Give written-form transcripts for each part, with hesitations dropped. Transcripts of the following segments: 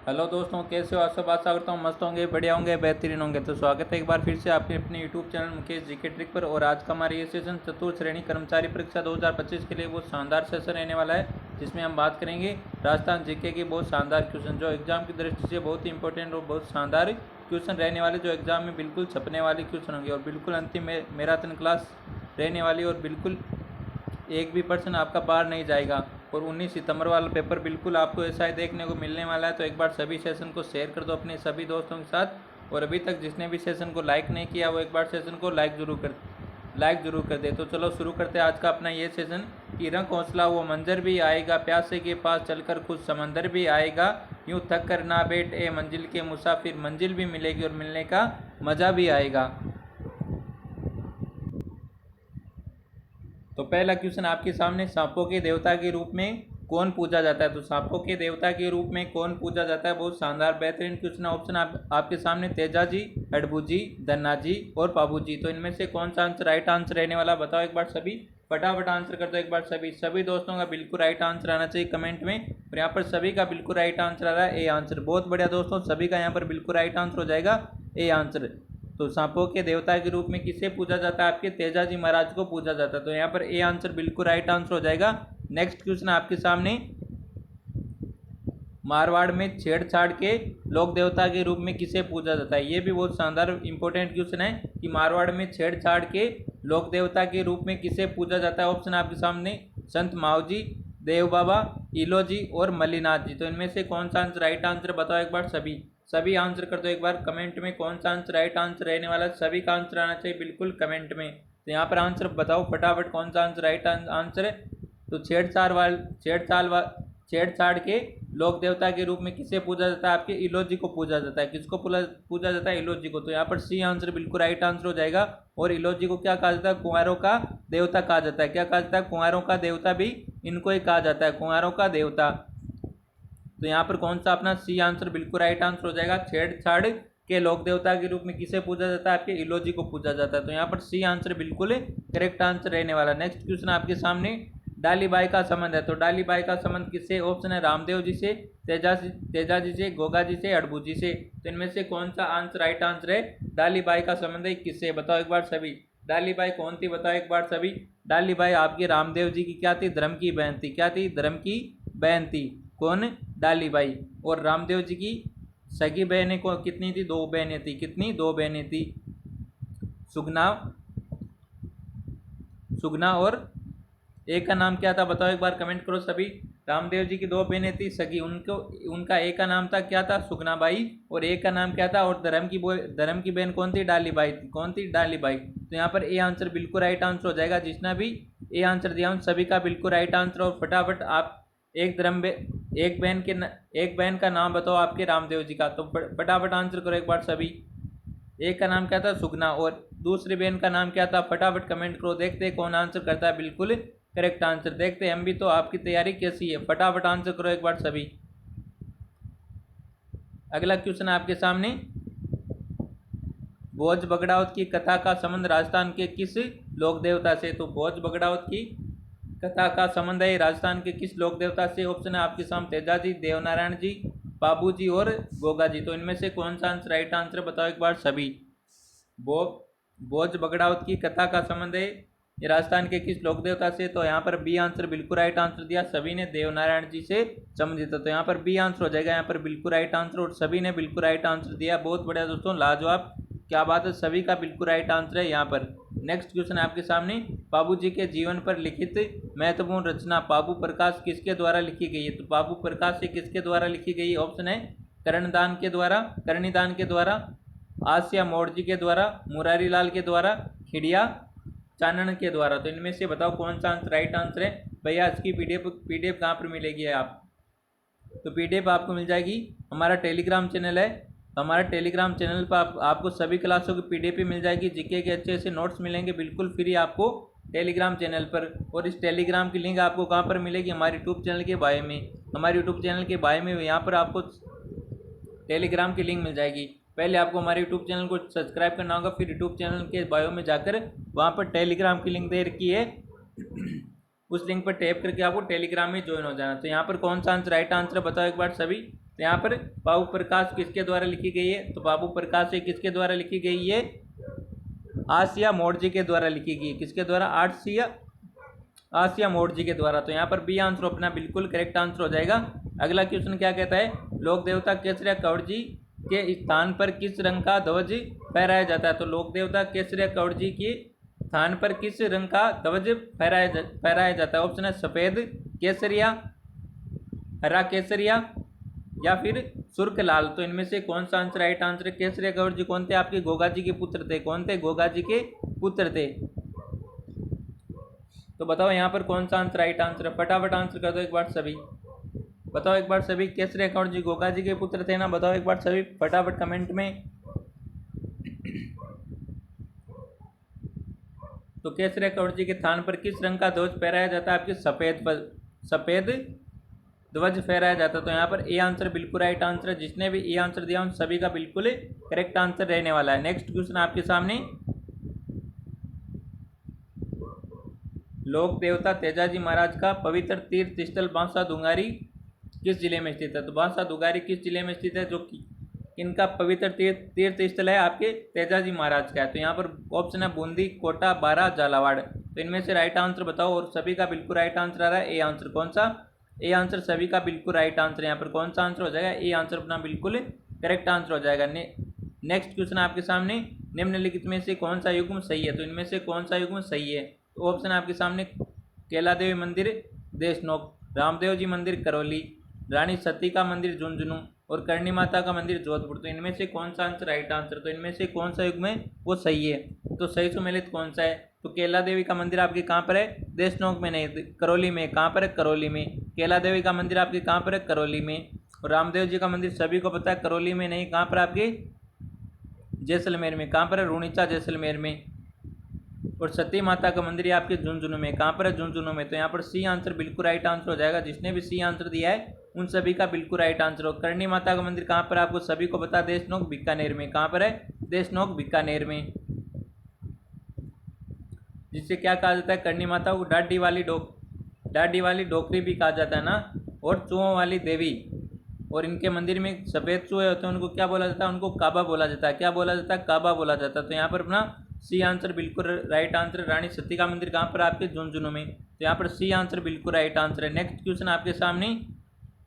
Hello दोस्तों, कैसे हो आप सब। आशा करता हूँ मस्त होंगे, बढ़िया होंगे, बेहतरीन होंगे। तो स्वागत है एक बार फिर से आपके अपने YouTube channel Mukesh GK trick पर। और आज का हमारा ये सेशन चतुर्थ श्रेणी कर्मचारी परीक्षा 2025 के लिए बहुत शानदार सेशन रहने वाला है, जिसमें हम बात करेंगे राजस्थान जीके की बहुत शानदार क्वेश्चन, जो एग्जाम की दृष्टि से बहुत ही इंपॉर्टेंट और बहुत शानदार क्वेश्चन रहने वाले, जो एग्जाम में बिल्कुल छपने वाले क्वेश्चन होंगे और बिल्कुल अंतिम मैराथन क्लास रहने वाली, और बिल्कुल एक भी पर्सन आपका बाहर नहीं जाएगा। और 19 सितंबर वाला पेपर बिल्कुल आपको ऐसा ही देखने को मिलने वाला है। तो एक बार सभी सेशन को शेयर कर दो अपने सभी दोस्तों के साथ। और अभी तक जिसने भी सेशन को लाइक नहीं किया वो एक बार सेशन को लाइक जरूर कर दे। तो चलो शुरू करते हैं आज का अपना ये सेशन। कि रंग हौसला वो मंजर भी आएगा, प्यासे के पास चलकर खुद समंदर भी आएगा, यूं थक कर ना बैठ ए मंजिल के मुसाफिर, मंजिल भी मिलेगी और मिलने का मज़ा भी आएगा। तो पहला क्वेश्चन आपके सामने, सांपों के देवता के रूप में कौन पूजा जाता है। तो सांपों के देवता के रूप में कौन पूजा जाता है, बहुत शानदार बेहतरीन क्वेश्चन। ऑप्शन आपके सामने तेजा जी, अडबू जी, धन्ना जी और पाबू जी। तो इनमें से कौन सा आंसर राइट आंसर रहने वाला, बताओ एक बार सभी। फटाफट आंसर कर दो एक बार सभी दोस्तों का बिल्कुल राइट आंसर आना चाहिए कमेंट में। और यहाँ पर सभी का बिल्कुल राइट आंसर आ रहा है ए आंसर। बहुत बढ़िया दोस्तों, सभी का यहाँ पर बिल्कुल राइट आंसर हो जाएगा ए आंसर। तो सांपों के देवता के रूप में किसे पूजा जाता है, आपके तेजाजी महाराज को पूजा जाता है। तो यहाँ पर ए आंसर बिल्कुल राइट आंसर हो जाएगा। नेक्स्ट क्वेश्चन आपके सामने, मारवाड़ में छेड़छाड़ के लोक देवता के रूप में किसे पूजा जाता है। ये भी बहुत शानदार इंपॉर्टेंट क्वेश्चन है कि मारवाड़ में छेड़छाड़ के लोक देवता के रूप में किसे पूजा जाता है। ऑप्शन आपके सामने संत मावजी, देव बाबा, इलोजी और मल्लीनाथ जी। तो इनमें से कौन सा आंसर राइट आंसर, बताओ एक बार सभी आंसर कर दो एक बार कमेंट में। कौन सा आंसर राइट आंसर रहने वाला है, सभी का आंसर आना चाहिए बिल्कुल कमेंट में। तो यहाँ पर आंसर बताओ फटाफट, कौन सा आंसर राइट आंसर है। तो छेड़छाड़ के लोक देवता के रूप में किसे पूजा जाता है, आपके इलोजी को पूजा जाता है। किसको पूजा जाता है, इलोजी को। तो यहाँ पर सी आंसर बिल्कुल राइट आंसर हो जाएगा। और इलोजी को क्या कहा जाता है, कुंवारों का देवता कहा जाता है। क्या कहा जाता है, कुंवारों का देवता भी इनको ही कहा जाता है, कुंवारों का देवता। तो यहाँ पर कौन सा अपना सी आंसर बिल्कुल राइट आंसर हो जाएगा। छेड़छाड़ के लोक देवता के रूप में किसे पूजा जाता है, आपके इलोजी को पूजा जाता है। तो यहाँ पर सी आंसर बिल्कुल करेक्ट आंसर रहने वाला। नेक्स्ट क्वेश्चन आपके सामने, डाली बाई का संबंध है। तो डाली बाई का संबंध किससे, ऑप्शन है रामदेव जी से, तेजा जी से, गोगा जी से, अड़बू जी से। तो इनमें से कौन सा आंसर राइट आंसर है, डाली बाई का संबंध है किससे, बताओ एक बार सभी। डाली बाई कौन थी, बताओ एक बार सभी। डाली बाई आपके रामदेव जी की क्या थी, धर्म की बहन थी। क्या थी, धर्म की बहन थी। कौन, डाली बाई। और रामदेव जी की सगी बहनें को कितनी थी, दो बहनें थी। कितनी, दो बहनें थी, सुगना सुगना और एक का नाम क्या था, बताओ एक बार कमेंट करो सभी। रामदेव जी की दो बहनें थी सगी, उनको उनका एक का नाम था क्या था, सुगनाबाई, और एक का नाम क्या था। और धर्म की बहन कौन थी, डालीबाई थी। कौन थी, डालीबाई। तो यहाँ पर ए आंसर बिल्कुल राइट आंसर हो जाएगा। जिसने भी ए आंसर दिया उन सभी का बिल्कुल राइट आंसर। और फटाफट आप एक बहन का नाम बताओ आपके रामदेव जी का। तो फटाफट आंसर करो एक बार सभी। एक का नाम क्या था, सुगना, और दूसरी बहन का नाम क्या था, फटाफट कमेंट करो। देखते हैं कौन आंसर करता है बिल्कुल करेक्ट आंसर। देखते हैं हम भी तो आपकी तैयारी कैसी है, फटाफट आंसर करो एक बार सभी। अगला क्वेश्चन आपके सामने, भोज बगड़ावत की कथा का संबंध राजस्थान के किस लोक देवता से। तो भोज बगड़ावत की कथा का संबंध है राजस्थान के किस लोक देवता से। ऑप्शन है आपके सामने तेजा जी, देवनारायण जी, बाबू जी और गोगा जी। तो इनमें से कौन सा आंसर राइट आंसर, बताओ एक बार सभी। भोज बगड़ावत की कथा का संबंध है ये राजस्थान के किस लोक देवता से। तो यहाँ पर बी आंसर बिल्कुल राइट आंसर दिया सभी ने, देवनारायण जी से संबंधित। तो यहाँ पर बी आंसर हो जाएगा यहाँ पर बिल्कुल राइट आंसर। और सभी ने बिल्कुल राइट आंसर दिया, बहुत बढ़िया दोस्तों, लाजवाब, क्या बात है, सभी का बिल्कुल राइट आंसर है यहाँ पर। नेक्स्ट क्वेश्चन आपके सामने, बाबू जी के जीवन पर लिखित महत्वपूर्ण रचना बाबू प्रकाश किसके द्वारा लिखी गई है। तो बाबू प्रकाश से किसके द्वारा लिखी गई, ऑप्शन है कर्णिदान के द्वारा, आसिया मोड़जी के द्वारा, मुरारी लाल के द्वारा, खिड़िया चानन के द्वारा। तो इनमें से बताओ कौन सा आंसर राइट आंसर है। भैया इसकी पीडीएफ कहाँ पर मिलेगी आप। तो पीडीएफ आपको मिल जाएगी, हमारा टेलीग्राम चैनल है। तो हमारे टेलीग्राम चैनल पर आपको सभी क्लासों की पीडीएफ मिल जाएगी, जीके के अच्छे अच्छे नोट्स मिलेंगे बिल्कुल फ्री आपको टेलीग्राम चैनल पर। और इस टेलीग्राम की लिंक आपको कहाँ पर मिलेगी, हमारे यूट्यूब चैनल के बायो में। हमारे यूट्यूब चैनल के बायो में यहाँ पर आपको टेलीग्राम की लिंक मिल जाएगी। पहले आपको हमारे यूट्यूब चैनल को सब्सक्राइब करना होगा, फिर यूट्यूब चैनल के बायो में जाकर वहाँ पर टेलीग्राम की लिंक दे रखी है, उस लिंक पर टैप करके आपको टेलीग्राम में ज्वाइन हो जाना। तो यहाँ पर कौन सा आंसर राइट आंसर बताओ एक बार सभी। तो यहाँ पर बाबू प्रकाश किसके द्वारा लिखी गई है, तो बाबू प्रकाश ये किसके द्वारा लिखी गई है, आसिया मोर्जी के द्वारा लिखी गई। किसके द्वारा, आसिया मोर्जी के द्वारा। तो यहाँ पर बी आंसर अपना बिल्कुल करेक्ट आंसर हो जाएगा। अगला क्वेश्चन क्या कहता है, लोक देवता केसरिया कौर जी के स्थान पर किस रंग का ध्वज फहराया जाता है। तो लोक देवता केसरिया कौर जी के स्थान पर किस रंग का ध्वज फहराया जाता है। ऑप्शन है सफेद केसरिया, हरा केसरिया या फिर सुर्ख लाल। तो इनमें से कौन सा आंसर राइट आंसर है। केसरिया गौर जी कौन थे, आपके गोगा जी के पुत्र थे। कौन थे, गोगा जी के पुत्र थे। तो बताओ यहाँ पर कौन सा आंसर राइट आंसर है, फटाफट आंसर कर दो एक बार सभी। बताओ एक बार सभी, केसरिया गौर जी गोगा जी के पुत्र थे ना, बताओ एक बार सभी फटाफट कमेंट में। तो केसरिया गौर जी के स्थान पर किस रंग का ध्वज फहराया जाता है, आपके सफेद ध्वज फहराया जाता है। तो यहाँ पर ए आंसर बिल्कुल राइट आंसर है। जिसने भी ए आंसर दिया उन सभी का बिल्कुल करेक्ट आंसर रहने वाला है। नेक्स्ट क्वेश्चन आपके सामने, लोक देवता तेजाजी महाराज का पवित्र तीर्थ स्थल बांसा दुंगारी किस जिले में स्थित है। तो बांसा दुंगारी किस जिले में स्थित है, जो कि इनका पवित्र तीर्थ स्थल है आपके तेजाजी महाराज का है। तो यहाँ पर ऑप्शन है बूंदी, कोटा, बारा, झालावाड़। तो इनमें से राइट आंसर बताओ, और सभी का बिल्कुल राइट आंसर आ रहा है ए आंसर। कौन सा, ए आंसर सभी का बिल्कुल राइट आंसर। यहाँ पर कौन सा आंसर हो जाएगा, ए आंसर अपना बिल्कुल करेक्ट आंसर हो जाएगा। नेक्स्ट क्वेश्चन आपके सामने, निम्नलिखित में से कौन सा युग्म सही है। तो इनमें से कौन सा युग्म सही है। तो ऑप्शन आपके सामने कैला देवी मंदिर देशनोक, रामदेव जी मंदिर करौली, रानी सती का मंदिर झुंझुनू और करणी माता का मंदिर जोधपुर। तो इनमें से कौन सा आंसर राइट आंसर, तो इनमें से कौन सा युग्म है वो सही है। तो सही सुमेलित कौन सा है, तो कैला देवी का मंदिर आपके कहाँ पर है, देशनोक में नहीं, करौली में। कहाँ पर है, करौली में। कैला देवी का मंदिर आपके कहाँ पर है, करौली में। और रामदेव जी का मंदिर सभी को पता है करौली में नहीं, कहाँ पर आपके जैसलमेर में। कहाँ पर है, रूणीचा जैसलमेर में। और सती माता का मंदिर आपके झुंझुनू में। कहाँ पर है, झुंझुनू में। तो यहाँ पर सी आंसर बिल्कुल राइट आंसर हो जाएगा। जिसने भी सी आंसर दिया है उन सभी का बिल्कुल राइट आंसर हो। करणी माता का मंदिर कहाँ पर आपको सभी को पता है, देशनोक बीकानेर में। कहाँ पर है, देशनोक बीकानेर में। जिससे क्या कहा जाता है, करणी माता को डाडी वाली डोकरी भी कहा जाता है ना, और चूहों वाली देवी। और इनके मंदिर में सफ़ेद चूहे होते हैं, उनको क्या बोला जाता है, उनको काबा बोला जाता है। क्या बोला जाता है, काबा बोला जाता है। तो यहाँ पर अपना सी आंसर बिल्कुल राइट आंसर। रानी सती का मंदिर कहाँ पर आपके झुंझुनू में। तो यहाँ पर सी आंसर बिल्कुल राइट आंसर है। नेक्स्ट क्वेश्चन आपके सामने,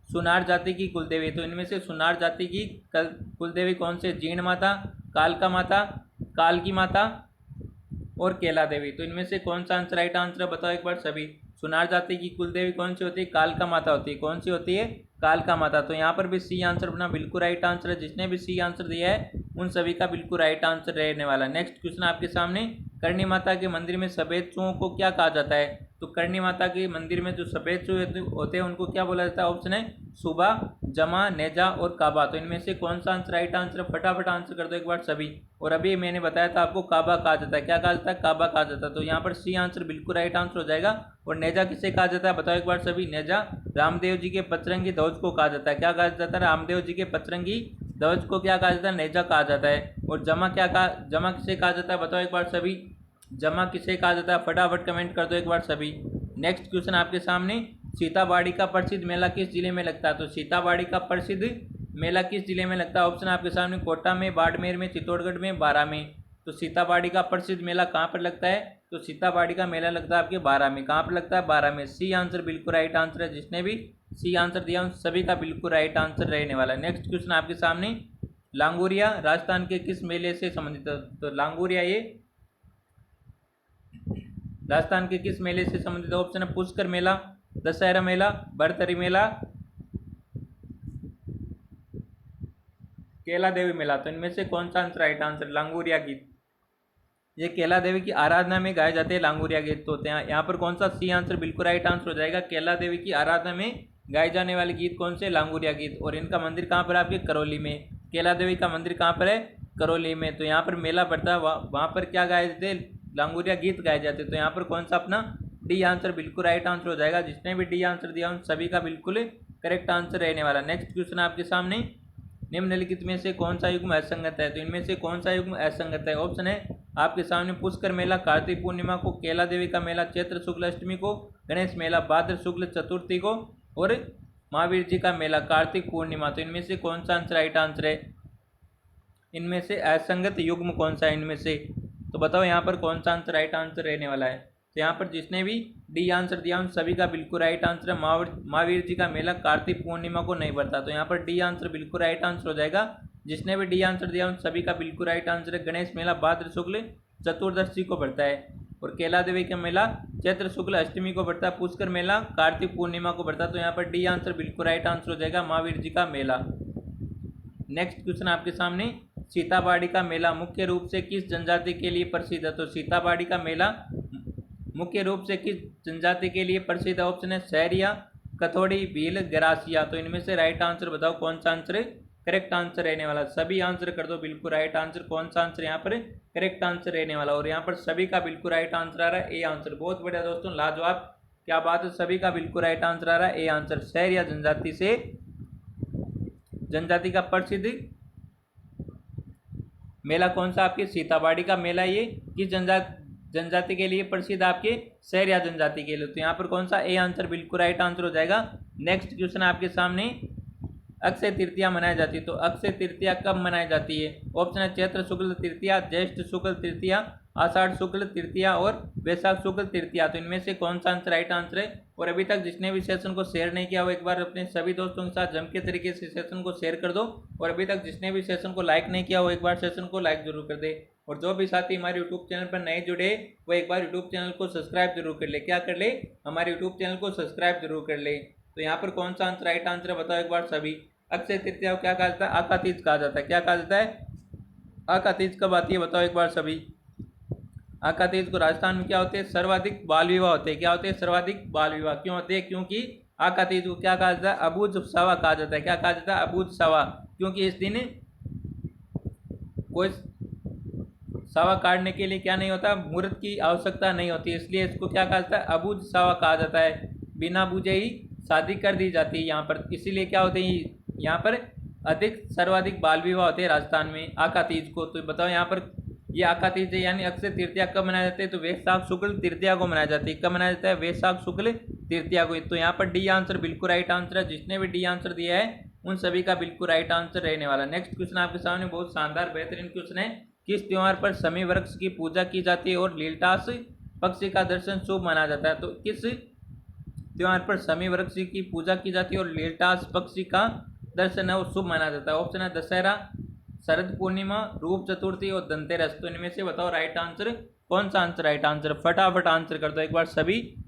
सुनार जाति की कुलदेवी। तो इनमें से सुनार जाति की कुलदेवी कौन से, जीण माता, कालका माता, काल की माता और केला देवी। तो इनमें से कौन सा आंसर राइट आंसर है, बताओ एक बार सभी। सुनार जाति की कुलदेवी कौन सी होती है, कालका माता होती है। कौन सी होती है, कालका माता। तो यहाँ पर भी सी आंसर अपना बिल्कुल राइट आंसर है। जिसने भी सी आंसर दिया है उन सभी का बिल्कुल राइट आंसर रहने वाला। नेक्स्ट क्वेश्चन आपके सामने, करणी माता के मंदिर में सफ़ेद चूहों को क्या कहा जाता है। तो करणी माता के मंदिर में जो सफ़ेद चूहे होते हैं उनको क्या बोला जाता है। ऑप्शन है सुबा, जमा, नेजा और काबा। तो इनमें से कौन सा आंसर राइट आंसर है, फटाफट आंसर कर दो एक बार सभी। और अभी मैंने बताया था आपको काबा कहा जाता है। क्या कहा जाता है, काबा कहा जाता है। तो यहाँ पर सी आंसर बिल्कुल राइट आंसर हो जाएगा। और नेजा किसे कहा जाता है, बताओ एक बार सभी। नेजा रामदेव जी के पचरंगी ध्वज को कहा जाता है। क्या कहा जाता है, रामदेव जी के पचरंगी ध्वज को क्या कहा जाता है, नेजा कहा जाता है। और जमा जमा किसे कहा जाता है, बताओ एक बार सभी। जमा किसे कहा जाता है, फटाफट कमेंट कर दो एक बार सभी। नेक्स्ट क्वेश्चन आपके सामने, सीताबाड़ी का प्रसिद्ध मेला किस जिले में लगता है। तो सीताबाड़ी का प्रसिद्ध मेला किस जिले में लगता है। ऑप्शन आपके सामने कोटा में, बाड़मेर में, चित्तौड़गढ़ में, बारां में। तो सीताबाड़ी का प्रसिद्ध मेला कहाँ पर लगता है, तो सीताबाड़ी का मेला लगता है आपके बारां में। कहाँ पर लगता है, बारां में। सी आंसर बिल्कुल राइट आंसर है। जिसने भी सी आंसर दिया उन सभी का बिल्कुल राइट आंसर रहने वाला है। नेक्स्ट क्वेश्चन आपके सामने, लांगुरिया राजस्थान के किस मेले से संबंधित है। तो लांगुरिया ये राजस्थान के किस मेले से संबंधित है। ऑप्शन है पुष्कर मेला, दशहरा मेला, बरतरी मेला, केला देवी मेला। तो इनमें से कौन सा आंसर राइट आंसर, लांगुरिया गीत। ये केला देवी की आराधना में गाए जाते हैं लांगुरिया गीत। तो यहाँ पर कौन सा सी आंसर बिल्कुल राइट आंसर हो जाएगा। केला देवी की आराधना में गाए जाने वाले गीत कौन से, लांगुरिया गीत। और इनका मंदिर कहाँ पर आपके, करौली में। केला देवी का मंदिर कहाँ पर है, करौली में। तो यहाँ पर मेला पड़ता है, वहाँ पर क्या गाए जाते, लांगुरिया गीत गाए जाते। तो यहाँ पर कौन सा अपना डी आंसर बिल्कुल राइट आंसर हो जाएगा। जिसने भी डी आंसर दिया उन सभी का बिल्कुल करेक्ट आंसर रहने वाला। नेक्स्ट क्वेश्चन आपके सामने, निम्नलिखित में से कौन सा युग्म असंगत है। तो इनमें से कौन सा युग्म असंगत है। ऑप्शन है आपके सामने पुष्कर मेला कार्तिक पूर्णिमा को, केला देवी का मेला चैत्र शुक्ल अष्टमी को, गणेश मेला भाद्र शुक्ल चतुर्थी को, और महावीर जी का मेला, कार्तिक पूर्णिमा। तो इनमें से कौन सा आंसर राइट आंसर है? इनमें से असंगत युग्म कौन सा है इनमें से? तो बताओ यहाँ पर कौन सा आंसर राइट आंसर रहने वाला है? तो यहाँ पर जिसने भी डी आंसर दिया उन सभी का बिल्कुल राइट आंसर है। महावीर जी का मेला कार्तिक पूर्णिमा को नहीं पड़ता, तो यहाँ पर डी आंसर बिल्कुल राइट आंसर हो जाएगा। जिसने भी डी आंसर दिया उन सभी का बिल्कुल राइट आंसर है। गणेश मेला भाद्र शुक्ल चतुर्दशी को पड़ता है और कैला देवी का मेला चैत्र शुक्ल अष्टमी को पड़ता है। पुष्कर मेला कार्तिक पूर्णिमा को पड़ता है। तो यहाँ पर डी आंसर बिल्कुल राइट आंसर हो जाएगा, महावीर जी का मेला। नेक्स्ट क्वेश्चन आपके सामने, सीताबाड़ी का मेला मुख्य रूप से किस जनजाति के लिए प्रसिद्ध है? तो सीताबाड़ी का मेला मुख्य रूप से किस जनजाति के लिए प्रसिद्ध है? ऑप्शन है सहरिया, कथोड़ी, भील, गरासिया। तो इनमें से राइट आंसर बताओ कौन सा आंसर है करेक्ट आंसर रहने वाला? सभी आंसर कर दो बिल्कुल राइट आंसर। कौन सा आंसर यहाँ पर करेक्ट आंसर रहने वाला? और यहाँ पर सभी का बिल्कुल राइट आंसर आ रहा है ए आंसर। बहुत बढ़िया दोस्तों, लाजवाब, क्या बात है, सभी का बिल्कुल राइट आंसर आ रहा है ए आंसर। सहरिया जनजाति का प्रसिद्ध मेला कौन सा? आपके सीताबाड़ी का मेला। ये किस जनजाति के लिए प्रसिद्ध? आपके सहरिया जनजाति के लिए। तो यहाँ पर कौन सा ए आंसर बिल्कुल राइट आंसर हो जाएगा। नेक्स्ट क्वेश्चन आपके सामने, अक्षय तृतीया मनाई जाती है। तो अक्षय तृतीया कब मनाई जाती है? ऑप्शन है चैत्र शुक्ल तृतीया, ज्येष्ठ शुक्ल तृतीया, आषाढ़ शुक्ल तृतीया और वैशाख शुक्ल तृतीया। तो इनमें से कौन सा आंसर राइट आंसर है? और अभी तक जिसने भी सेशन को शेयर नहीं किया वो एक बार अपने सभी दोस्तों के साथ जम के तरीके से सेशन को शेयर कर दो। और अभी तक जिसने भी सेशन को लाइक नहीं किया वो एक बार सेशन को लाइक जरूर कर दे। और जो भी साथी हमारे यूट्यूब चैनल पर नए जुड़े वो एक बार यूट्यूब चैनल को सब्सक्राइब जरूर कर ले। क्या कर ले? हमारे यूट्यूब चैनल को सब्सक्राइब जरूर कर ले। तो यहाँ पर कौन सा आंसर राइट आंसर है बताओ एक बार सभी। अक्षय तृतीया को क्या कहा जाता है? आकातीज कहा जाता है। क्या कहा जाता है? आकातीज कब आती है बताओ एक बार सभी। आकातीज को राजस्थान में क्या होते हैं? सर्वाधिक बाल विवाह होते हैं। क्या होते हैं? सर्वाधिक बाल विवाह। क्यों होते हैं? क्योंकि आकातीज को क्या कहा जाता है? अबूझ सवा कहा जाता है। क्या कहा जाता है? अबूझ सवा। क्योंकि इस दिन कोई सवा काटने के लिए क्या नहीं होता? मुहूर्त की आवश्यकता नहीं होती, इसलिए इसको क्या कहा जाता है? अबूझ सवा कहा जाता है। बिना बूझे ही शादी कर दी जाती है यहाँ पर, इसीलिए क्या होते हैं यहाँ पर अधिक सर्वाधिक बाल विवाह होते हैं राजस्थान में आकातीज को। तो बताओ यहाँ पर ये आकातीज यानी अक्षय तृतीया कब मनाया जाता है? तो वैशाख शुक्ल तृतीया को मनाया जाती है। कब मनाया जाता है? वैशाख शुक्ल तृतीया को। तो यहाँ पर डी आंसर बिल्कुल राइट आंसर है। जिसने भी डी आंसर दिया है उन सभी का बिल्कुल राइट आंसर रहने वाला। नेक्स्ट क्वेश्चन आपके सामने बहुत शानदार बेहतरीन क्वेश्चन है। किस त्योहार पर शमी वृक्ष की पूजा की जाती है और लीलटास पक्षी का दर्शन शुभ माना जाता है? तो किस त्योहार पर शमी वृक्ष की पूजा की जाती है और लीलटास पक्षी का दर्शन है वो शुभ माना जाता है? ऑप्शन है दशहरा, शरद पूर्णिमा, रूप चतुर्थी और धनतेरस। तो इनमें से बताओ राइट आंसर कौन सा आंसर राइट आंसर? फटाफट आंसर कर दो एक बार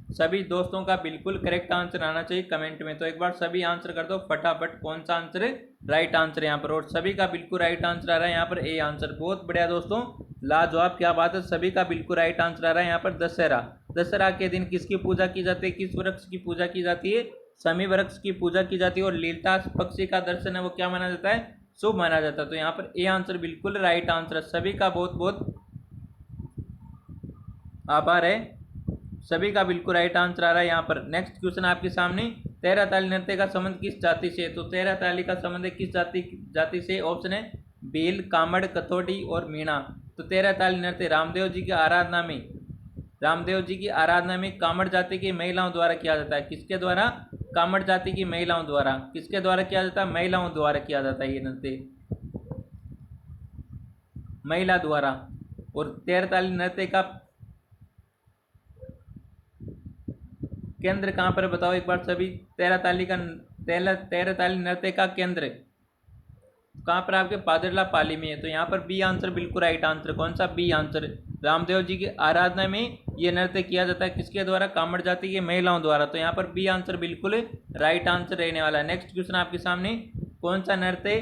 सभी दोस्तों का बिल्कुल करेक्ट आंसर आना चाहिए कमेंट में। तो एक बार सभी आंसर कर दो फटाफट कौन सा आंसर है राइट आंसर यहाँ पर। और सभी का बिल्कुल राइट आंसर आ रहा है यहाँ पर ए आंसर। बहुत बढ़िया दोस्तों, लाजवाब, क्या बात है, सभी का बिल्कुल राइट आंसर आ रहा है यहाँ पर दशहरा। दशहरा के दिन किसकी पूजा की जाती है? किस वृक्ष की पूजा की जाती है? शमी वृक्ष की पूजा की जाती है और लीलटास पक्षी का दर्शन है वो क्या माना जाता है? शुभ माना जाता है। तो यहाँ पर ए आंसर बिल्कुल राइट आंसर है। सभी का बहुत बहुत आभार है, सभी का बिल्कुल राइट आंसर आ रहा है यहाँ पर। नेक्स्ट क्वेश्चन आपके सामने, तेरह ताली नृत्य का संबंध किस जाति से? तो तेरह ताली का संबंध किस जाति से? ऑप्शन है भील, कामड़, कथोड़ी और मीणा। तो तेरह ताली नृत्य रामदेव जी की आराधना में कामड़ जाति की महिलाओं द्वारा किया जाता है। किसके द्वारा? कामड़ जाति की महिलाओं द्वारा। किसके द्वारा किया जाता है? महिलाओं द्वारा किया जाता है ये नृत्य, महिला द्वारा। और तेरह ताली नृत्य का केंद्र कहाँ पर बताओ एक बार सभी। तेरह ताली नृत्य का केंद्र कहाँ पर? आपके पादरला पाली में है। तो यहाँ पर बी आंसर बिल्कुल राइट आंसर। कौन सा? B answer. रामदेव जी की आराधना में ये नृत्य किया जाता है किसके द्वारा? कामड़ जाति की महिलाओं द्वारा। तो यहाँ पर बी आंसर बिल्कुल राइट आंसर रहने वाला है। नेक्स्ट क्वेश्चन आपके सामने, कौन सा नृत्य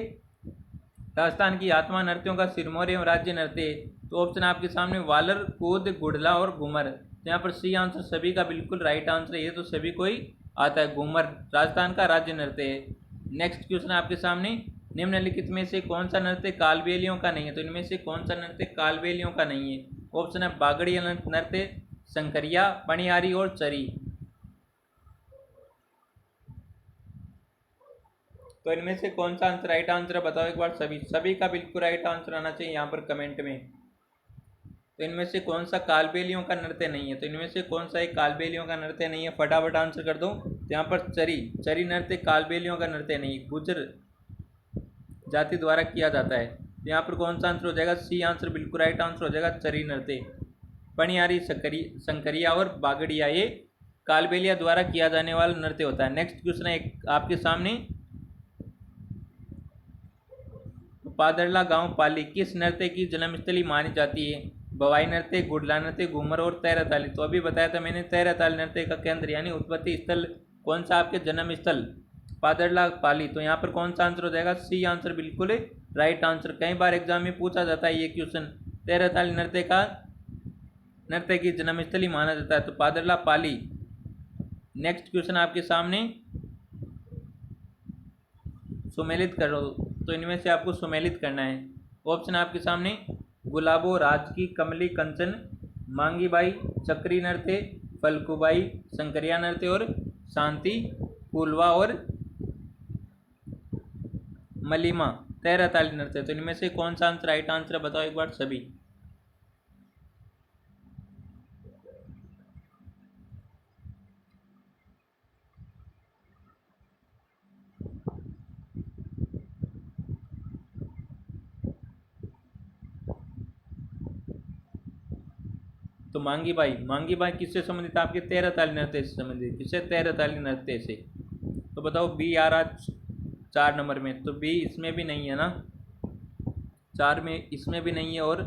राजस्थान की आत्मा नृत्यों का सिरमौर एवं राज्य नृत्य है? तो ऑप्शन आपके सामने वालर, कूद, गुड़ला और घूमर। तो यहाँ पर सी आंसर सभी का बिल्कुल राइट आंसर है। ये तो सभी को ही आता है, घूमर राजस्थान का राज्य नृत्य है। नेक्स्ट क्वेश्चन आपके सामने, निम्नलिखित में से कौन सा नृत्य कालबेलियों का नहीं है? तो इनमें से कौन सा नृत्य कालबेलियों का नहीं है? ऑप्शन है बागड़ी नृत्य, शंकरिया, पणियारी और चरी। तो इनमें से कौन सा आंसर राइट आंसर है बताओ एक बार सभी का बिल्कुल राइट आंसर आना चाहिए यहाँ पर कमेंट में। तो इनमें से कौन सा कालबेलियों का नृत्य नहीं है? तो इनमें से कौन सा एक कालबेलियों का नृत्य नहीं है? फटाफट आंसर कर दो। तो यहाँ पर चरी, चरी नृत्य कालबेलियों का नृत्य नहीं, गुजर जाति द्वारा किया जाता है। तो यहाँ पर कौन सा आंसर हो जाएगा? सी आंसर बिल्कुल राइट आंसर हो जाएगा, चरी नृत्य। पनियारी, संकरिया और बागड़िया ये कालबेलिया द्वारा किया जाने वाला नृत्य होता है। नेक्स्ट क्वेश्चन है आपके सामने, पादरला गांव पाली किस नृत्य की जन्मस्थली मानी जाती है? बवाई नृत्य, गुडला नृत्य, घूमर और तैरताली। तो अभी बताया था मैंने, तैरताली नृत्य का केंद्र यानी उत्पत्ति स्थल कौन सा? आपके जन्म स्थल पादरला पाली। तो यहाँ पर कौन सा आंसर हो जाएगा? सी आंसर बिल्कुल राइट आंसर। कई बार एग्जाम में पूछा जाता है ये क्वेश्चन, तैरताली नृत्य की जन्मस्थली माना जाता है तो पादरला पाली। नेक्स्ट क्वेश्चन आपके सामने, सुमेलित करो। तो इनमें से आपको सुमेलित करना है। ऑप्शन आपके सामने, गुलाबो, राजकी, कमली, कंचन, मांगीबाई, चक्री नृत्य, फलकुबाई, शंकरिया नृत्य और शांति, फूलवा और मलिमा तैरताली नृत्य। तो इनमें से कौन सा आंसर राइट आंसर बताओ एक बार सभी। तो मांगीबाई किससे संबंधित? आपके तैरताली नृत्य से संबंधित। किससे? तैरताली नृत्य से। तो बताओ बी आ रहा 4 नंबर में, तो बी इसमें भी नहीं है ना, 4 में इसमें भी नहीं है और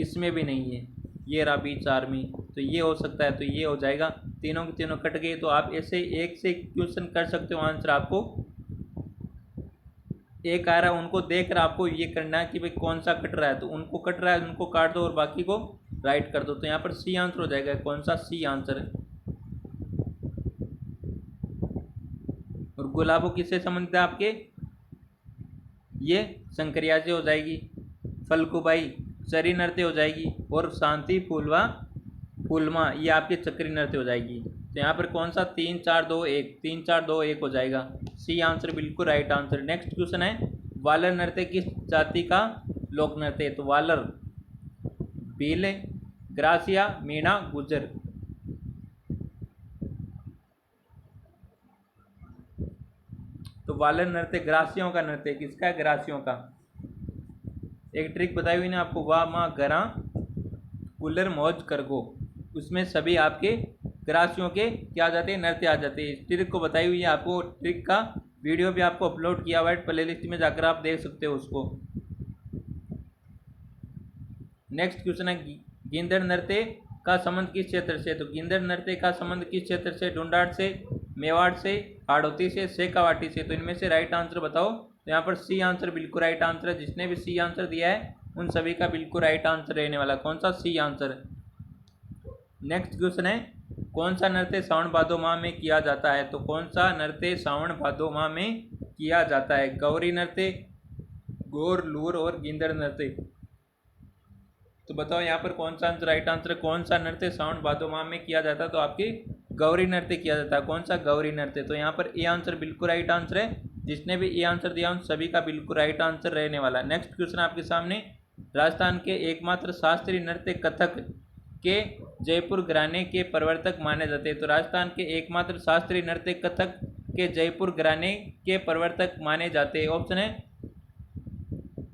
इसमें भी नहीं है, ये रहा बी 4 में। तो ये हो सकता है, तो ये हो जाएगा। तीनों के तीनों कट गए। तो आप ऐसे एक से क्वेश्चन कर सकते हो आंसर। आपको एक आ रहा है, उनको देख कर आपको ये करना है कि भाई कौन सा कट रहा है, तो उनको कट रहा है उनको काट दो और बाकी को राइट कर दो। तो यहाँ पर सी आंसर हो जाएगा। कौन सा? सी आंसर है। और गुलाबो किससे संबंधित है आपके? ये शंकरिया से हो जाएगी। फलकुबाई चरी नृत्य हो जाएगी और शांति फूलमा ये आपके चक्री नृत्य हो जाएगी। तो यहाँ पर कौन सा? 3 4 2 1, 3 4 2 1 हो जाएगा। सी आंसर बिल्कुल राइट आंसर। नेक्स्ट क्वेश्चन है, वालर नृत्य किस जाति का लोक नृत्य है? तो वालर, भील, ग्रासिया, मीणा, गुजर। तो वालर नृत्य ग्रासियों का नृत्य। किसका है? ग्रासियों का। एक ट्रिक बताई हुई ना आपको, वाह माँ गरा उलर मौज करगो, उसमें सभी आपके ग्रासियों के क्या आ जाते हैं? नृत्य आ जाते हैं। इस ट्रिक को बताई हुई है आपको, ट्रिक का वीडियो भी आपको अपलोड किया हुआ है, प्लेलिस्ट में जाकर आप देख सकते हो उसको। नेक्स्ट क्वेश्चन है, गिंदड़ नृत्य का संबंध किस क्षेत्र से? तो गिंदड़ नृत्य का संबंध किस क्षेत्र से? ढूंढाड़ से, मेवाड़ से, हाड़ौती से, शेखावाटी से। तो इनमें से राइट आंसर बताओ। तो यहाँ पर सी आंसर बिल्कुल राइट आंसर है। जिसने भी सी आंसर दिया है उन सभी का बिल्कुल राइट आंसर रहने वाला। कौन सा? C answer. नेक्स्ट क्वेश्चन है, कौन सा नृत्य सावन भादो माह में किया जाता है? तो कौन सा नृत्य सावन भादो माह में किया जाता है? गौरी नृत्य, गोर, लूर और गिंदड़ नृत्य। तो बताओ यहाँ पर कौन सा आंसर राइट आंसर है? कौन सा नृत्य सावन भादो माह में किया जाता है? तो आपकी गौरी नृत्य किया जाता है। कौन सा? गौरी नृत्य। तो यहाँ पर ए आंसर बिल्कुल राइट आंसर है। जिसने भी ए आंसर दिया उन सभी का बिल्कुल राइट आंसर रहने वाला। नेक्स्ट क्वेश्चन आपके सामने, राजस्थान के एकमात्र शास्त्रीय नृत्य कथक के जयपुर घराने के प्रवर्तक माने जाते हैं। तो राजस्थान के एकमात्र शास्त्रीय नृत्य कथक के जयपुर घराने के प्रवर्तक माने जाते हैं। ऑप्शन है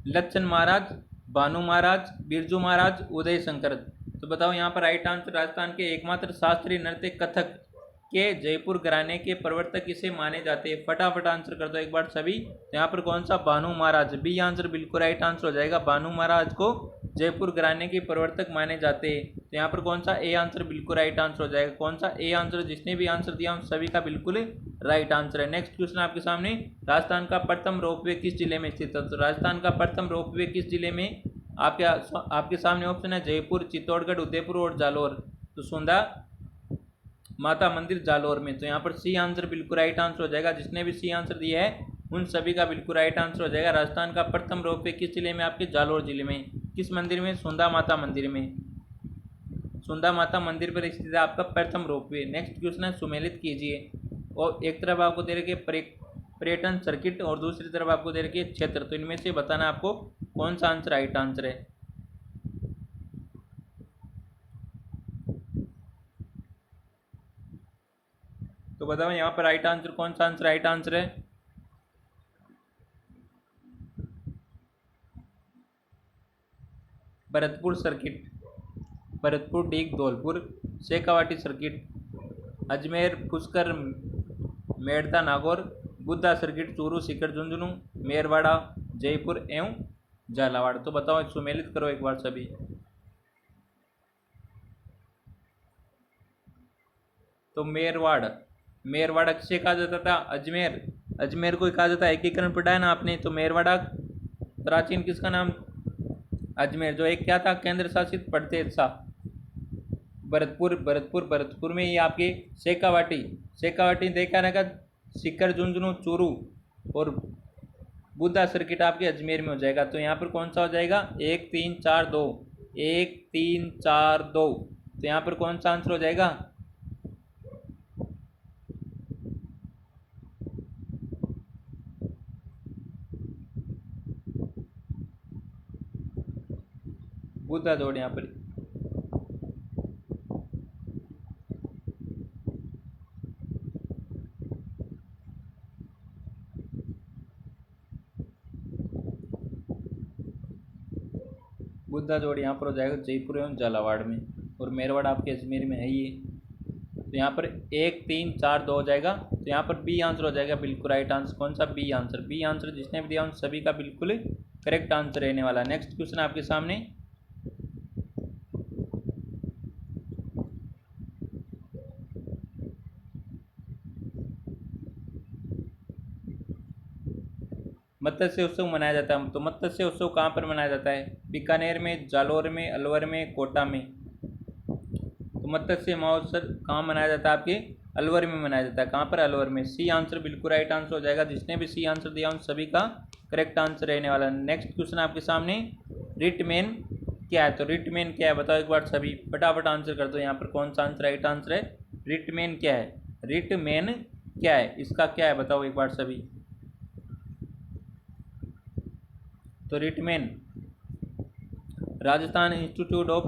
लक्षण महाराज, भानु महाराज, बिरजू महाराज, उदय शंकर। तो बताओ यहाँ पर राइट आंसर, राजस्थान के एकमात्र शास्त्रीय नृत्य कथक के जयपुर घराने के प्रवर्तक किसे माने जाते हैं? फटाफट आंसर कर दो एक बार सभी। यहाँ पर कौन सा? भानु महाराज। बी आंसर बिल्कुल राइट आंसर हो जाएगा। भानु महाराज को जयपुर घराने के प्रवर्तक माने जाते हैं। तो यहाँ पर कौन सा? ए आंसर बिल्कुल राइट आंसर हो जाएगा। कौन सा? A answer. जिसने भी आंसर दिया उन सभी का बिल्कुल राइट आंसर है। नेक्स्ट क्वेश्चन आपके सामने, राजस्थान का प्रथम रोपवे किस जिले में स्थित है? तो राजस्थान का प्रथम रोपवे किस जिले में? आपके सामने ऑप्शन है जयपुर, चित्तौड़गढ़, उदयपुर और जालोर। तो सुंदा माता मंदिर जालोर में। तो यहाँ पर सी आंसर बिल्कुल राइट आंसर हो जाएगा। जिसने भी सी आंसर दिया है उन सभी का बिल्कुल राइट आंसर हो जाएगा। राजस्थान का प्रथम रोपवे किस जिले में? आपके जालोर जिले में। किस मंदिर में? सुंदा माता मंदिर में। सुंदा माता मंदिर पर स्थित है आपका प्रथम रोपवे। नेक्स्ट क्वेश्चन है, सुमेलित कीजिए। और एक तरफ आपको दे रखे पर्यटन सर्किट और दूसरी तरफ आपको दे रखे क्षेत्र। तो इनमें से बताना आपको कौन सा आंसर राइट आंसर है। तो बताओ यहाँ पर राइट आंसर कौन सा आंसर राइट आंसर है? Bharatpur circuit, Bharatpur Deeg Dholpur Shekhawati circuit, Ajmer Pushkar Merta Nagaur, Buddha circuit Churu Sikar Jhunjhunu Merwara Jaipur एवं झालावाड़। तो बताओ सुमेलित करो एक बार सभी। तो मेरवाड़, मेरवाड़ा किसे कहा जाता था? अजमेर, अजमेर को कहा जाता है, एकीकरण पढ़ा है ना आपने। तो मेरवाड़ा प्राचीन किसका नाम? अजमेर, जो एक क्या था? केंद्र शासित प्रदेश था। भरतपुर, भरतपुर, भरतपुर में ये आपके शेखावाटी, शेखावाटी देखा रहेगा, सीकर झुंझुनू चूरू और बुद्धा सर्किट आपके अजमेर में हो जाएगा। तो यहाँ पर कौन सा हो जाएगा? 1 3 4 2, 1 3 4 2। तो यहाँ पर कौन सा आंसर हो जाएगा? बुद्धा जोड़ यहाँ पर। बुद्धा जोड़ यहाँ पर हो जाएगा जयपुर एवं झालावाड़ में, और मेरवाड़ आपके अजमेर में है ये। तो यहाँ पर 1 3 4 2 हो जाएगा। तो यहाँ पर बी आंसर हो जाएगा बिल्कुल राइट आंसर। कौन सा? B answer. बी आंसर जिसने भी दिया उन सभी का बिल्कुल करेक्ट आंसर रहने वाला। नेक्स्ट क्वेश्चन आपके सामने, मत्स्य उत्सव मनाया जाता है। तो मत्स्य उत्सव कहाँ पर मनाया जाता है? बीकानेर में, जालौर में, अलवर में, कोटा में। तो मत्स्य महोत्सव कहाँ मनाया जाता है? आपके अलवर में मनाया जाता है। कहाँ पर? अलवर में। सी आंसर बिल्कुल राइट आंसर हो जाएगा। जिसने भी सी आंसर दिया उन सभी का करेक्ट आंसर रहने वाला। नेक्स्ट क्वेश्चन आपके सामने, रिटमेन क्या है? तो रिटमेन क्या है बताओ एक बार सभी, फटाफट आंसर कर दो। यहाँ पर कौन सा आंसर राइट आंसर है? रिटमेन क्या है? रिटमेन क्या है? इसका क्या है बताओ एक बार सभी। तो रिटमेन Rajasthan institute of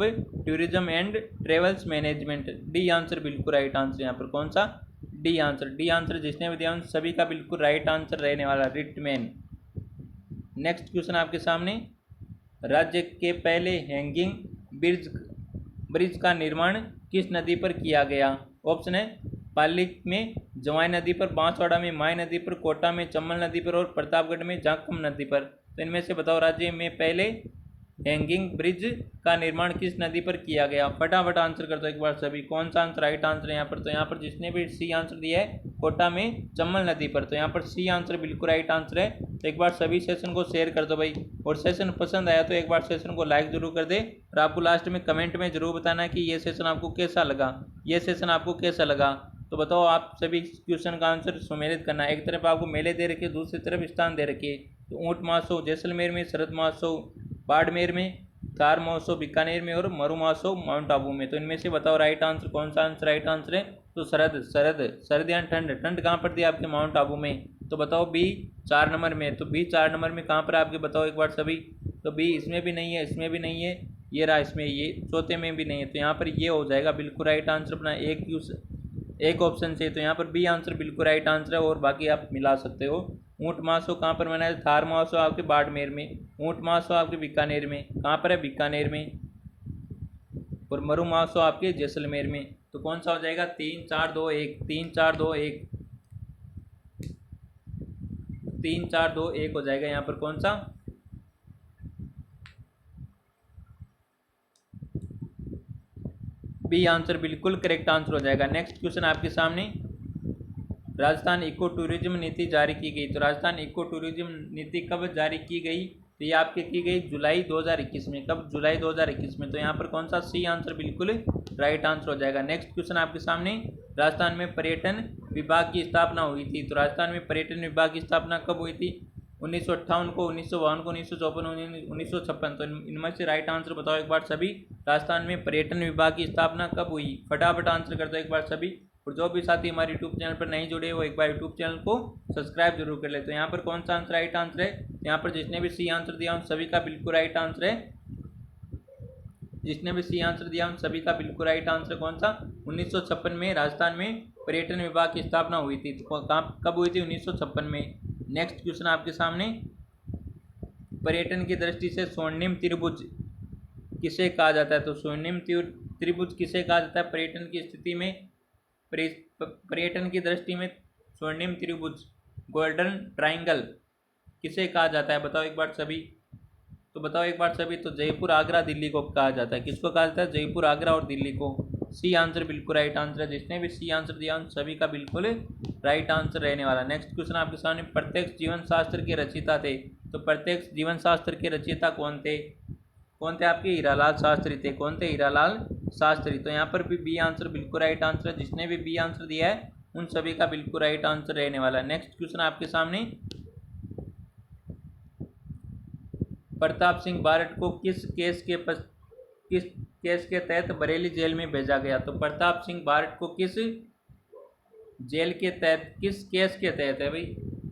tourism and travels management. D answer बिल्कुल राइट आंसर। यहाँ पर कौन सा? D answer. डी आंसर जिसने भी दिया उन सभी का बिल्कुल राइट आंसर रहने वाला, रिटमेन। नेक्स्ट क्वेश्चन आपके सामने, राज्य के पहले हैंगिंग ब्रिज का निर्माण किस नदी पर किया गया? ऑप्शन है पाली में, जवाई नदी पर, बांसवाड़ा में, माई नदी पर, कोटा में, चम्बल नदी पर और प्रतापगढ़ में जाखम नदी पर। तो इनमें से बताओ राज्य में पहले हैंगिंग ब्रिज का निर्माण किस नदी पर किया गया? फटाफट आंसर कर दो एक बार सभी। कौन सा आंसर राइट आंसर है यहाँ पर? तो यहाँ पर जिसने भी सी आंसर दिया है, कोटा में, चम्बल नदी पर। तो यहाँ पर सी आंसर बिल्कुल राइट आंसर है। तो एक बार सभी सेशन को शेयर कर दो भाई, और सेशन पसंद आया तो एक बार सेशन को लाइक जरूर कर दे। और आपको लास्ट में कमेंट में जरूर बताना कि ये सेशन आपको कैसा लगा, ये सेशन आपको कैसा लगा। तो बताओ आप सभी क्वेश्चन का आंसर सुमेलित करना। एक तरफ आपको मेले दे रखे, दूसरी तरफ स्थान दे रखे। तो ऊँट महोत्सव जैसलमेर में, शरद महोत्सव बाड़मेर में, थार महोत्सव बीकानेर में और मरु महोत्सव माउंट आबू में। तो इनमें से बताओ राइट आंसर कौन सा आंसर राइट आंसर है? तो शरद, शरद, शरद यानी ठंड। ठंड कहाँ पर दिया आपके? माउंट आबू में। तो बताओ बी 4 नंबर में। तो बी 4 नंबर में कहाँ पर आपके बताओ एक बार सभी। तो बी इसमें भी नहीं है, इसमें भी नहीं है, ये रहा इसमें, ये चौथे में भी नहीं है। तो यहाँ पर ये हो जाएगा बिल्कुल राइट आंसर अपना एक ऑप्शन से। तो यहाँ पर बी आंसर बिल्कुल राइट आंसर है, और बाकी आप मिला सकते हो। ऊँट महोत्सव कहाँ पर मनाया? थार महोत्सव आपके बाड़मेर में, ऊँट महोत्सव आपके बीकानेर में। कहाँ पर है? बीकानेर में। और मरु महोत्सव आपके जैसलमेर में। तो कौन सा हो जाएगा? 3 4 2 1, 3 4 2 1, 3 4 2 1 हो जाएगा यहाँ पर। कौन सा? बी आंसर बिल्कुल करेक्ट आंसर हो जाएगा। नेक्स्ट क्वेश्चन आपके सामने, राजस्थान इको टूरिज्म नीति जारी की गई। तो राजस्थान इको टूरिज्म नीति कब जारी की गई? तो ये आपके की गई जुलाई 2021 में। कब? जुलाई 2021 में। तो यहाँ पर कौन सा? सी आंसर बिल्कुल राइट आंसर हो जाएगा। नेक्स्ट क्वेश्चन आपके सामने, राजस्थान में पर्यटन विभाग की स्थापना हुई थी। तो राजस्थान में पर्यटन विभाग की स्थापना कब हुई थी? 1958 को, 1952 को, 1954, 1956। तो इनमें से राइट आंसर बताओ एक बार सभी। राजस्थान में पर्यटन विभाग की स्थापना कब हुई? फटाफट आंसर कर दो एक बार सभी। और जो भी साथी हमारे यूट्यूब चैनल पर नहीं जुड़े वो एक बार यूट्यूब चैनल को सब्सक्राइब जरूर कर ले। तो यहाँ पर कौन सा आंसर राइट आंसर है? यहाँ पर जिसने भी सी आंसर दिया उन सभी का बिल्कुल राइट आंसर है। जिसने भी सी आंसर दिया उन सभी का बिल्कुल राइट आंसर कौन सा? 1956 में राजस्थान में पर्यटन विभाग की स्थापना हुई थी? तो कब हुई थी? 1956 में। नेक्स्ट क्वेश्चन आपके सामने, पर्यटन की दृष्टि से स्वर्णिम त्रिभुज किसे कहा जाता है? तो स्वर्णिम त्रिभुज किसे कहा जाता है पर्यटन की स्थिति में, पर्यटन की दृष्टि में स्वर्णिम त्रिभुज, गोल्डन ट्राइंगल किसे कहा जाता है? बताओ एक बार सभी, तो बताओ एक बार सभी। तो जयपुर, आगरा, दिल्ली को कहा जाता है। किसको कहा जाता है? जयपुर, आगरा और दिल्ली को। सी आंसर बिल्कुल राइट आंसर है। जिसने भी सी आंसर दिया उन सभी का बिल्कुल राइट आंसर रहने वाला। नेक्स्ट क्वेश्चन आपके सामने, प्रत्यक्ष जीवन शास्त्र के रचयिता थे? तो प्रत्यक्ष जीवन शास्त्र के रचयिता कौन थे? कौन थे आपके? हीरालाल शास्त्री थे। कौन थे? हीरालाल शास्त्री। तो यहाँ पर भी बी आंसर बिल्कुल राइट आंसर है। जिसने भी बी आंसर दिया है उन सभी का बिल्कुल राइट आंसर रहने वाला है। नेक्स्ट क्वेश्चन आपके सामने, प्रताप सिंह बारट को किस केस के तहत बरेली जेल में भेजा गया? तो प्रताप सिंह बारट को किस जेल के तहत, किस केस के तहत है भाई,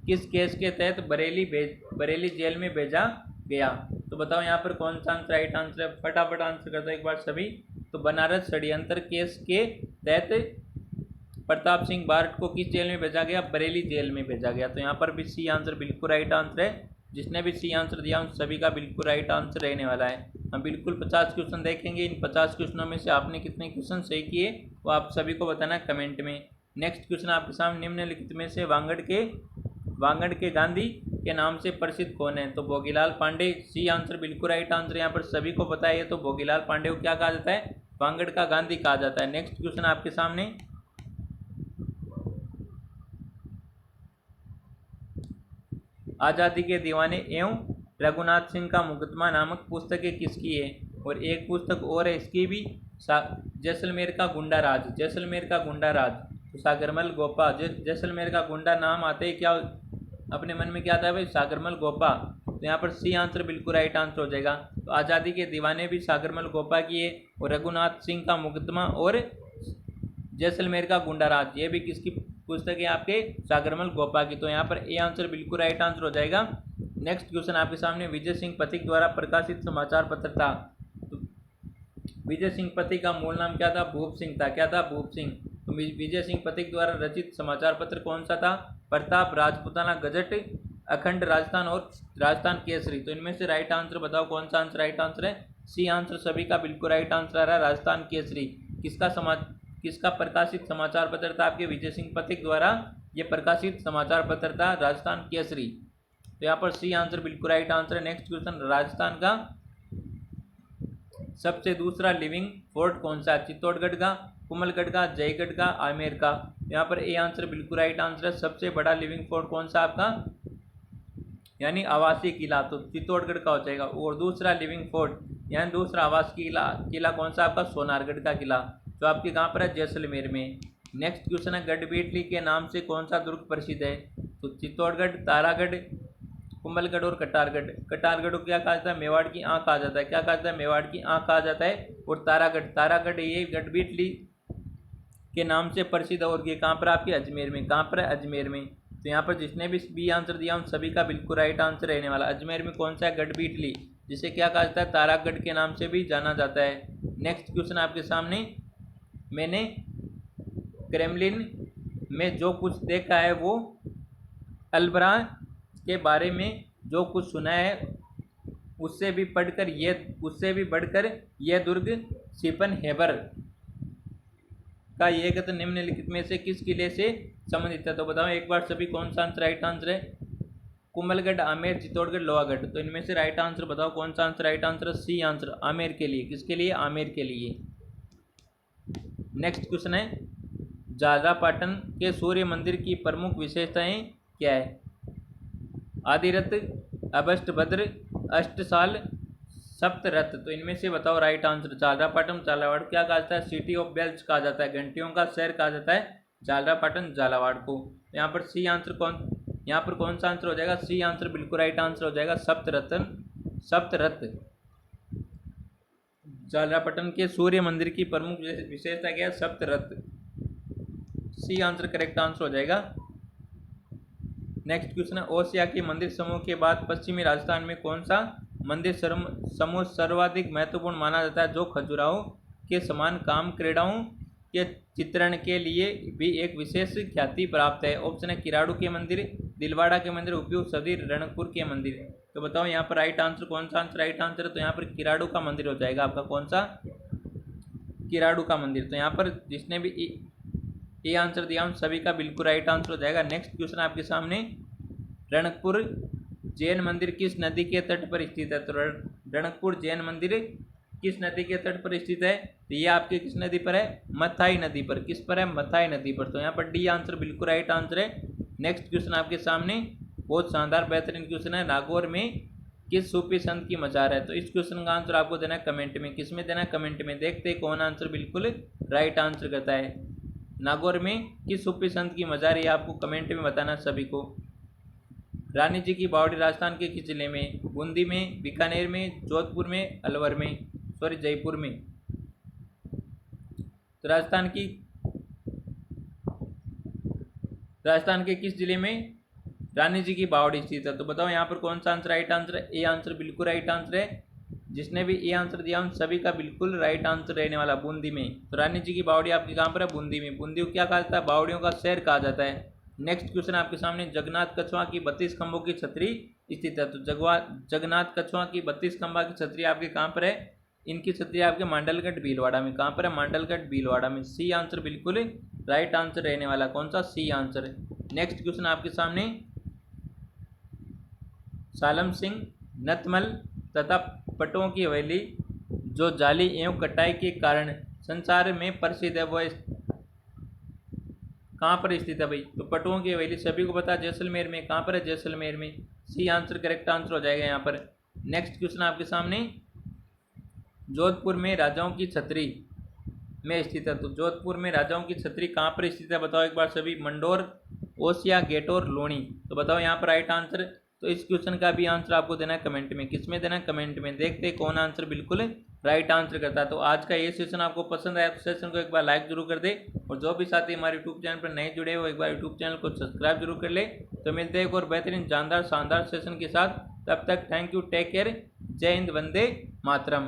किस केस के तहत बरेली जेल में भेजा गया? तो बताओ यहाँ पर कौन सा आंसर राइट आंसर है? फटाफट आंसर कर दो एक बार सभी। तो बनारस षड्यंत्र केस के तहत प्रताप सिंह बारट को किस जेल में भेजा गया? बरेली जेल में भेजा गया। तो यहाँ पर भी सी आंसर बिल्कुल राइट आंसर है। जिसने भी सी आंसर दिया उन सभी का बिल्कुल राइट आंसर रहने वाला है। हम बिल्कुल 50 क्वेश्चन देखेंगे। इन 50 क्वेश्चनों में से आपने कितने क्वेश्चन सही किए वो आप सभी को बताना कमेंट में। नेक्स्ट क्वेश्चन आपके सामने, निम्नलिखित में से वांगड़ के गांधी के नाम से प्रसिद्ध कौन है? तो भोगीलाल पांडे। सी आंसर बिल्कुल राइट आंसर यहाँ पर सभी को पता है। तो भोगीलाल पांडे को क्या कहा जाता है? वांगड़ का गांधी कहा जाता है। नेक्स्ट क्वेश्चन आपके सामने, आज़ादी के दीवाने एवं रघुनाथ सिंह का मुकदमा नामक पुस्तकें किसकी है? और एक पुस्तक और है इसकी भी, जैसलमेर का गुंडा राज। जैसलमेर का गुंडा राज। तो सागरमल गोपा। जैसलमेर का गुंडा नाम आते ही क्या अपने मन में क्या आता है भाई? सागरमल गोपा। तो यहाँ पर सी आंसर बिल्कुल राइट आंसर हो जाएगा। तो आज़ादी के दीवाने भी सागरमल गोपा की है, और रघुनाथ सिंह का मुकदमा और जैसलमेर का गुंडा राज ये भी किसकी पुस्तक है? आपके सागरमल गोपा की। तो यहाँ पर ए आंसर बिल्कुल राइट आंसर हो जाएगा। नेक्स्ट क्वेश्चन आपके सामने, विजय सिंह पथिक द्वारा प्रकाशित समाचार पत्र था? तो विजय सिंह पथिक का मूल नाम क्या था? भूप सिंह था। क्या था? भूप सिंह। तो विजय सिंह पथिक द्वारा रचित समाचार पत्र कौन सा था? प्रताप, राजपूताना गजट, अखंड राजस्थान और राजस्थान केसरी। तो इनमें से राइट आंसर बताओ कौन सा आंसर राइट आंसर है? सी आंसर सभी का बिल्कुल राइट आंसर आ रहा है, राजस्थान केसरी। किसका प्रकाशित समाचार पत्र था? आपके विजय सिंह पथिक द्वारा ये प्रकाशित समाचार पत्र था, राजस्थान केसरी। तो यहाँ पर सी आंसर बिल्कुल राइट आंसर है। नेक्स्ट क्वेश्चन, राजस्थान का सबसे दूसरा लिविंग फोर्ट कौन सा? चित्तौड़गढ़ का, कुमलगढ़ का, जयगढ़ का, आमेर का? यहाँ पर ए आंसर बिल्कुल राइट आंसर है। सबसे बड़ा लिविंग फोर्ट कौन सा आपका, यानी आवासीय किला, तो चित्तौड़गढ़ का हो जाएगा। और दूसरा लिविंग फोर्ट यानी दूसरा आवासीय किला कौन सा आपका? सोनारगढ़ का किला, जो आपके कहाँ पर है? जैसलमेर में। नेक्स्ट क्वेश्चन है, गढ़बीटली के नाम से कौन सा दुर्ग प्रसिद्ध है? तो चित्तौड़गढ़, तारागढ़, कुंभलगढ़ और कटारगढ़। कटारगढ़ को क्या कहा जाता है? मेवाड़ की आँख कहा जाता है। क्या कहा जाता है? मेवाड़ की आँख कहा जाता है। और तारागढ़ ये गढ़बीटली के नाम से प्रसिद्ध है। और ये कहाँ पर आपके? अजमेर में। कहाँ पर है? अजमेर में। तो यहाँ पर जिसने भी बी आंसर दिया उन सभी का बिल्कुल राइट आंसर रहने वाला। अजमेर में कौन सा है? गढ़बीटली, जिसे क्या कहा जाता है? तारागढ़ के नाम से भी जाना जाता है। नेक्स्ट क्वेश्चन आपके सामने, मैंने क्रेमलिन में जो कुछ देखा है वो अल्बरा के बारे में जो कुछ सुना है उससे भी बढ़कर यह दुर्ग शिपनहेबर का एक निम्नलिखित में से किस किले से संबंधित है? तो बताओ एक बार सभी कौन सा आंसर राइट आंसर है? कुंभलगढ़, आमेर, चित्तौड़गढ़, लोहागढ़। तो इनमें से राइट आंसर बताओ कौन सा आंसर राइट आंसर है? सी आंसर, आमेर के लिए। किसके लिए? आमेर के लिए। नेक्स्ट क्वेश्चन है, झालरापाटन के सूर्य मंदिर की प्रमुख विशेषताएं क्या है? आदिरथ, अभष्टभद्र, अष्टसाल, सप्तरथ। तो इनमें से बताओ राइट आंसर। झालरापाटन झालावाड़ क्या कहा जाता है? सिटी ऑफ बेल्स कहा जाता है, घंटियों का शहर कहा जाता है झालरापाटन झालावाड़ को। यहाँ पर सी आंसर यहाँ पर कौन सा आंसर हो जाएगा? सी आंसर बिल्कुल राइट आंसर हो जाएगा, सप्तरथ। झालरापाटन के सूर्य मंदिर की प्रमुख विशेषता क्या है? सप्तरथ। सी आंसर करेक्ट आंसर हो जाएगा। नेक्स्ट क्वेश्चन है, ओसिया के मंदिर समूह के बाद पश्चिमी राजस्थान में कौन सा मंदिर समूह सर्वाधिक महत्वपूर्ण माना जाता है, जो खजुराहो के समान काम क्रीड़ाओं के चित्रण के लिए भी एक विशेष ख्याति प्राप्त है। ऑप्शन है किराड़ू के मंदिर, दिलवाड़ा के मंदिर, उपयुक्त शब्दी रणकपुर के मंदिर। तो बताओ यहाँ पर राइट आंसर कौन सा आंसर राइट आंसर है? तो यहाँ पर किराड़ू का मंदिर हो जाएगा आपका। कौन सा? किराड़ू का मंदिर। तो यहाँ पर जिसने भी ए आंसर दिया उन सभी का बिल्कुल राइट आंसर हो जाएगा। नेक्स्ट क्वेश्चन आपके सामने, रणकपुर जैन मंदिर किस नदी के तट पर स्थित है? तो रणकपुर जैन मंदिर किस नदी के तट पर स्थित है? तो ये आपके किस नदी पर है? मथाई नदी पर। किस पर है? मथाई नदी पर। तो यहाँ पर डी आंसर बिल्कुल राइट आंसर है। नेक्स्ट क्वेश्चन आपके सामने बहुत शानदार बेहतरीन क्वेश्चन है, नागौर में किस सूफी संत की मजार है? तो इस क्वेश्चन का आंसर आपको देना है कमेंट में। किस में देना है? कमेंट में। देखते हैं कौन आंसर बिल्कुल राइट आंसर करता है। नागौर में किस सूफी संत की मजार है आपको कमेंट में बताना सभी को। रानी जी की बावड़ी राजस्थान के किस जिले में? बूंदी में, बीकानेर में, जोधपुर में, अलवर में, सॉरी जयपुर में। तो राजस्थान के किस जिले में रानी जी की बावड़ी स्थित है? तो बताओ यहाँ पर कौन सा आंसर राइट आंसर है? ए आंसर बिल्कुल राइट आंसर है। जिसने भी ए आंसर दिया उन सभी का बिल्कुल राइट आंसर रहने वाला बूंदी में। तो रानी जी की बावड़ी आपकी कहाँ पर है? बूंदी में। बूंदी को क्या कहा जाता है? बावड़ियों का शहर कहा जाता है। नेक्स्ट क्वेश्चन आपके सामने, जगन्नाथ कछुआ की 32 खंभों की छतरी स्थित है। तो जगन्नाथ कछुआ की 32 खंभा की छतरी आपके कहाँ पर है? इनकी छतरी आपके मांडलगढ़ भीलवाड़ा में। कहाँ पर है? मांडलगढ़ भीलवाड़ा में। सी आंसर बिल्कुल राइट आंसर रहने वाला। कौन सा? C answer. नेक्स्ट क्वेश्चन आपके सामने, सालम सिंह नतमल तथा पटुओं की हवेली जो जाली एवं कटाई के कारण संसार में प्रसिद्ध है वह कहाँ पर स्थित है भाई? तो पटुओं की हवेली सभी को पता है जैसलमेर में। कहाँ पर है? जैसलमेर में। सी आंसर करेक्ट आंसर हो जाएगा यहाँ पर। नेक्स्ट क्वेश्चन आपके सामने, जोधपुर में राजाओं की छतरी में स्थित है। तो जोधपुर में राजाओं की छतरी कहाँ पर स्थित है? बताओ एक बार सभी। मंडोर, ओसिया, गेटोर, लोनी। तो बताओ यहाँ पर राइट आंसर। तो इस क्वेश्चन का भी आंसर आपको देना है कमेंट में। किस में देना है? कमेंट में। देखते हैं कौन आंसर बिल्कुल राइट आंसर करता है। तो आज का ये सेशन आपको पसंद आया तो सेशन को एक बार लाइक जरूर कर दे, और जो भी साथी हमारे यूट्यूब चैनल पर नए जुड़े हो एक बार यूट्यूब चैनल को सब्सक्राइब जरूर कर ले। तो मिलते हैं एक और बेहतरीन जानदार शानदार सेशन के साथ। तब तक थैंक यू, टेक केयर, जय हिंद, वंदे मातरम।